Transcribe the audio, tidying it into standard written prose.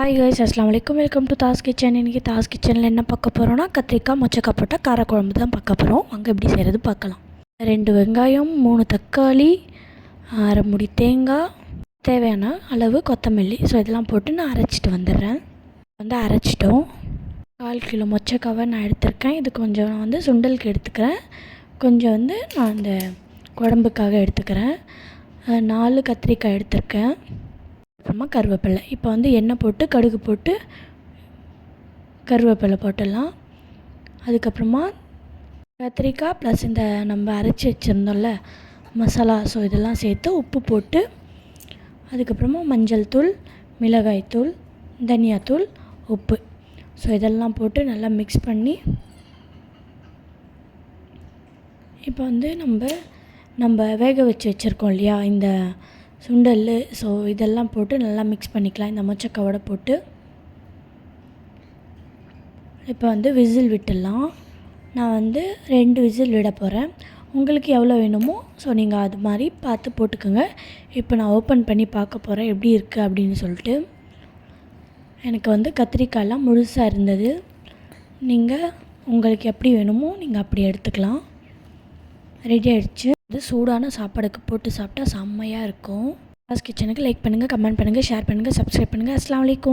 Hi guys, அஸ்ஸலாமு அலைக்கும். Welcome to Das kitchen. இன்றைக்கி தாஸ் கிச்சனில் என்ன பார்க்க போகிறோன்னா, கத்திரிக்காய் மொச்சக்காய் போட்ட காரக்குழம்பு தான் பார்க்க போகிறோம். அங்கே எப்படி செய்கிறது பார்க்கலாம். 2 வெங்காயம், 3 தக்காளி, அரை முடி தேங்காய், தேவையான அளவு கொத்தமல்லி. ஸோ இதெல்லாம் போட்டு நான் அரைச்சிட்டு வந்துடுறேன். அரைச்சிட்டோம். 1/4 கிலோ மொச்சக்காவை நான் எடுத்திருக்கேன். இது கொஞ்சம் நான் சுண்டலுக்கு எடுத்துக்கிறேன், கொஞ்சம் நான் அந்த குழம்புக்காக எடுத்துக்கிறேன். 4 கத்திரிக்காய் எடுத்திருக்கேன். அப்புறமா கருவேப்பிலை. இப்போ எண்ணெய் போட்டு கடுகு போட்டு கருவேப்பிலை போட்டுடலாம். அதுக்கப்புறமா கத்திரிக்காய் ப்ளஸ் இந்த நம்ம அரைச்சி வச்சுருந்தோம்ல மசாலா, ஸோ இதெல்லாம் சேர்த்து உப்பு போட்டு, அதுக்கப்புறமா மஞ்சள் தூள், மிளகாய் தூள், தனியாத்தூள், உப்பு, ஸோ இதெல்லாம் போட்டு நல்லா மிக்ஸ் பண்ணி, இப்போ நம்ம வேக வச்சு வச்சுருக்கோம் இல்லையா இந்த சுண்டல், ஸோ இதெல்லாம் போட்டு நல்லா மிக்ஸ் பண்ணிக்கலாம். இந்த மொச்சக்காவோட போட்டு இப்போ விசில் விட்டுடலாம். நான் 2 விசில் விட போகிறேன். உங்களுக்கு எவ்வளோ வேணுமோ ஸோ நீங்கள் அது மாதிரி பார்த்து போட்டுக்கோங்க. இப்போ நான் ஓப்பன் பண்ணி பார்க்க போகிறேன் எப்படி இருக்குது அப்படின்னு சொல்லிட்டு. எனக்கு கத்திரிக்காயெலாம் முழுசாக இருந்தது. நீங்கள் உங்களுக்கு எப்படி வேணுமோ நீங்கள் அப்படி எடுத்துக்கலாம். ரெடி ஆகிடுச்சு. சூடான சாப்பாடுக்கு போட்டு சாப்பிட்டா செம்மையாக இருக்கும். தாஸ் கிச்சனுக்கு லைக் பண்ணுங்கள், கமெண்ட் பண்ணுங்கள், ஷேர் பண்ணுங்கள், சப்ஸ்கிரைப் பண்ணுங்கள். அஸ்ஸலாமு அலைக்கும்.